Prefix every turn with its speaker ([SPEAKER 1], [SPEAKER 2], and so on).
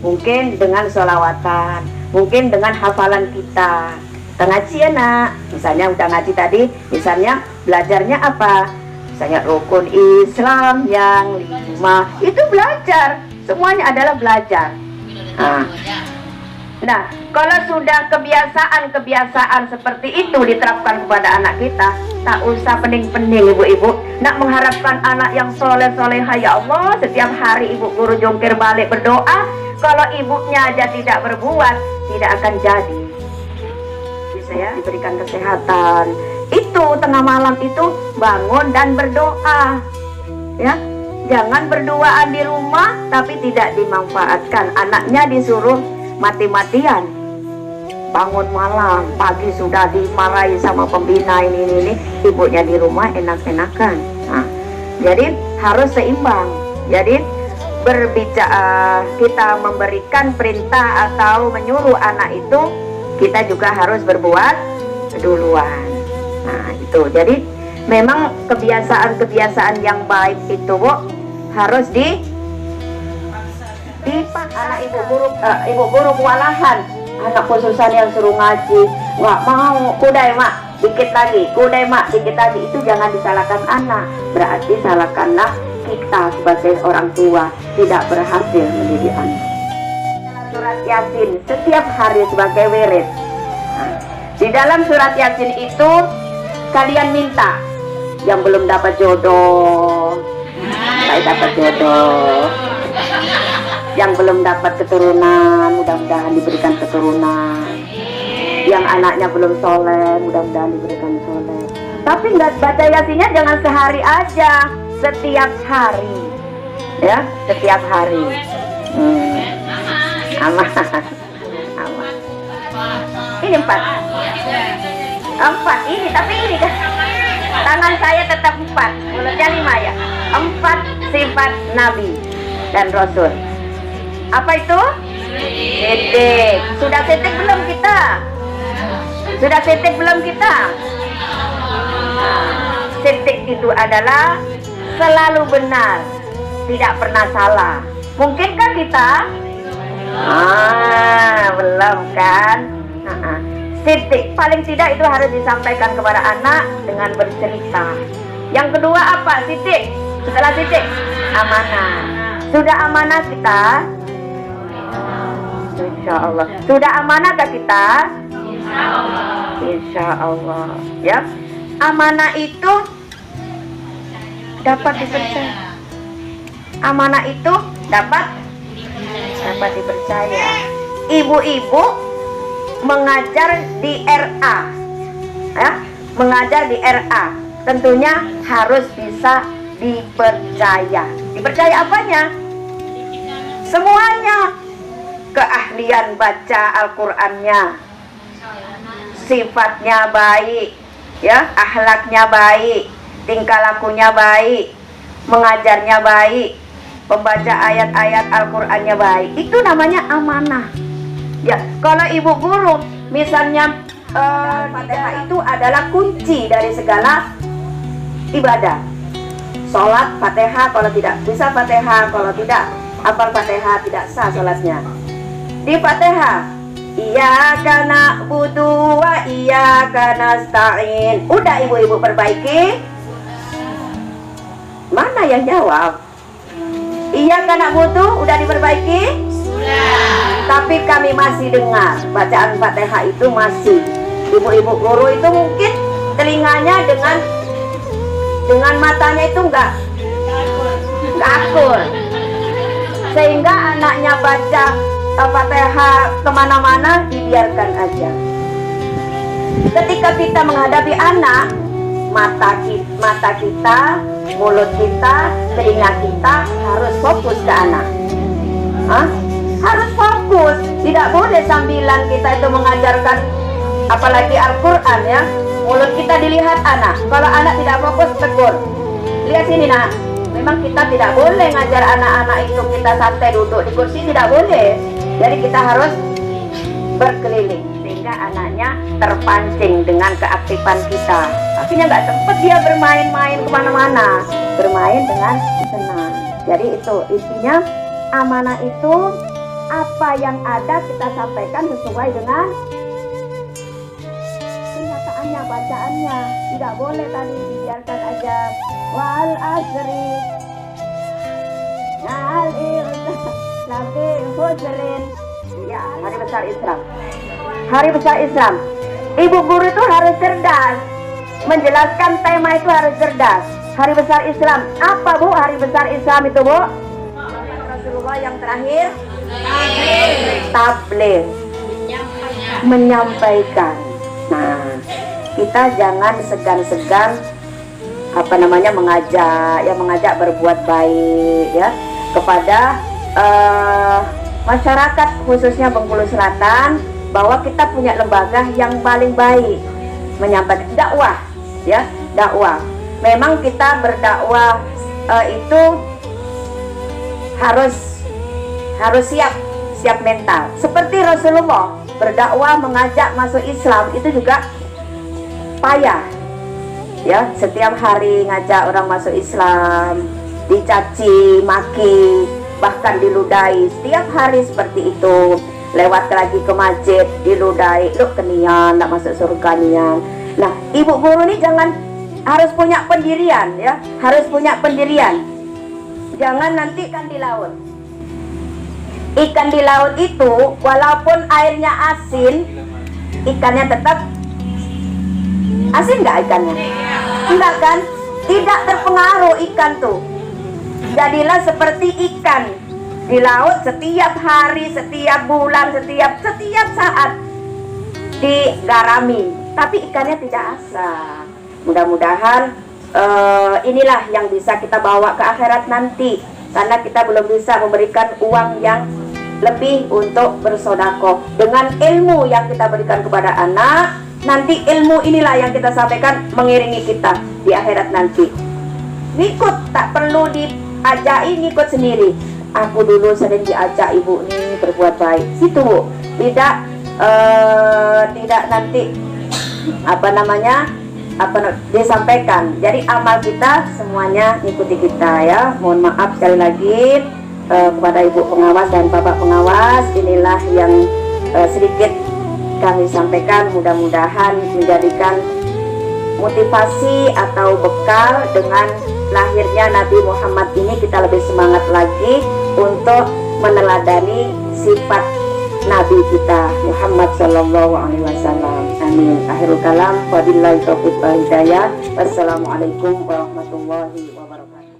[SPEAKER 1] Mungkin dengan sholawatan, mungkin dengan hafalan kita. Kita ngaji ya nak, misalnya udah ngaji tadi, misalnya belajarnya apa? Misalnya rukun Islam yang 5, itu belajar, semuanya adalah belajar. Nah, kalau sudah kebiasaan seperti itu diterapkan kepada anak kita, tak usah pening-pening ibu-ibu nak mengharapkan anak yang soleh-soleha. Ya Allah, setiap hari ibu guru jongkir balik berdoa, kalau ibunya aja tidak berbuat, tidak akan jadi. Bisa ya, diberikan kesehatan. Itu tengah malam itu bangun dan berdoa. Ya, jangan berduaan di rumah tapi tidak dimanfaatkan. Anaknya disuruh mati-matian, bangun malam, pagi sudah dimarahi sama pembina ini, ibunya di rumah enak-enakan. Nah, jadi harus seimbang. Jadi berbicara, kita memberikan perintah atau menyuruh anak itu, kita juga harus berbuat duluan. Nah itu, jadi memang kebiasaan-kebiasaan yang baik itu Bu, harus anak ibu guru kewalahan, anak khususan yang suruh ngaji nggak mau, kudai mak dikit lagi, itu jangan disalahkan anak, berarti salahkanlah kita sebagai orang tua tidak berhasil mendidik anak. Surat Yasin setiap hari sebagai wirid. Di dalam surat Yasin itu kalian minta yang belum dapat jodoh, saya dapat jodoh. Yang belum dapat keturunan, mudah-mudahan diberikan keturunan. Yang anaknya belum soleh, mudah-mudahan diberikan soleh. Tapi nggak baca Yasinnya jangan sehari aja, setiap hari, ya, setiap hari. Aman. Ini 4 ini, tapi ini kan tangan saya tetap 4, mulutnya 5 ya. 4 sifat Nabi dan Rasul. Apa itu? Sidik. Sudah sidik belum kita? Sudah sidik belum kita? Sidik itu adalah selalu benar, tidak pernah salah. Mungkinkah kita? Belum kan? Sidik, paling tidak itu harus disampaikan kepada anak dengan bercerita. Yang kedua apa? Sidik. Setelah sidik, amanah. Sudah amanah kita? Insya Allah. Sudah amanahkah kita? Insya Allah. Insya Allah. Ya. Amanah itu dapat dipercaya. Amanah itu dapat dipercaya. Ibu-ibu mengajar di RA, ya, mengajar di RA, tentunya harus bisa dipercaya. Dipercaya apanya? Semuanya. Keahlian baca Al-Qur'annya, sifatnya baik, ya, akhlaknya baik, tingkah lakunya baik, mengajarnya baik, membaca ayat-ayat Al-Qur'annya baik. Itu namanya amanah. Ya, kalau ibu guru misalnya Fatihah itu adalah kunci dari segala ibadah. Sholat Fatihah, kalau tidak bisa Fatihah, kalau tidak hafal Fatihah tidak sah sholatnya. Di Fatihah, iyyaka na'budu wa iyyaka nasta'in. Udah ibu-ibu perbaiki. Mana yang jawab? Iyyaka na'budu udah diperbaiki? Sudah. Tapi kami masih dengar bacaan Fatihah itu masih. Ibu-ibu guru itu mungkin telinganya dengan matanya itu enggak akur, sehingga anaknya baca Fatihah kemana-mana dibiarkan aja. Ketika kita menghadapi anak, mata kita, mulut kita, telinga kita harus fokus ke anak. Harus fokus. Tidak boleh sambilan kita itu mengajarkan, apalagi Al-Quran ya, mulut kita dilihat anak. Kalau anak tidak fokus, tegur. Lihat sini nak. Memang kita tidak boleh ngajar anak-anak itu kita santai duduk di kursi, tidak boleh. Jadi kita harus berkeliling sehingga anaknya terpancing dengan keaktifan kita. Akhirnya nggak sempat dia bermain-main kemana-mana, bermain dengan senang. Jadi itu intinya, amanah itu apa yang ada kita sampaikan sesuai dengan kenyataannya, bacaannya. Tidak boleh tadi dibiarkan aja wal asri nal lafi husrin. Ya, hari besar Islam. Hari besar Islam. Ibu guru itu harus cerdas. Menjelaskan tema itu harus cerdas. Hari besar Islam. Apa Bu hari besar Islam itu Bu? Rasulullah yang terakhir tabligh, menyampaikan. Nah, kita jangan segan-segan mengajak berbuat baik ya kepada masyarakat khususnya Bengkulu Selatan, bahwa kita punya lembaga yang paling baik menyampaikan dakwah ya, dakwah. Memang kita berdakwah itu harus siap mental. Seperti Rasulullah berdakwah mengajak masuk Islam itu juga payah. Ya, setiap hari ngajak orang masuk Islam, dicaci, maki, bahkan diludahi setiap hari seperti itu. Lewat lagi ke masjid diludahi, lu kenian nak masuk surga nian. Nah, ibu guru ini harus punya pendirian ya, harus punya pendirian. Jangan nanti ikan di laut. Ikan di laut itu walaupun airnya asin, ikannya tetap asin nggak ikannya? Enggak kan? Tidak terpengaruh ikan tuh. Jadilah seperti ikan di laut, setiap hari, setiap bulan, setiap saat digarami, tapi ikannya tidak asam. Mudah-mudahan inilah yang bisa kita bawa ke akhirat nanti, karena kita belum bisa memberikan uang yang lebih untuk bersedekah. Dengan ilmu yang kita berikan kepada anak, nanti ilmu inilah yang kita sampaikan mengiringi kita di akhirat nanti. Ngikut, tak perlu diajai, ngikut sendiri. Aku dulu sering diajak ibu nih berbuat baik, situ Bu. Tidak nanti disampaikan. Jadi amal kita semuanya ngikuti kita ya. Mohon maaf sekali lagi kepada ibu pengawas dan bapak pengawas. Inilah yang sedikit kami sampaikan, mudah-mudahan menjadikan motivasi atau bekal. Dengan lahirnya Nabi Muhammad ini kita lebih semangat lagi untuk meneladani sifat Nabi kita Muhammad Sallallahu Alaihi Wasallam. Amin. Akhirul kalam. Wabillahi taufiq wal hidayah. Wassalamualaikum warahmatullahi wabarakatuh.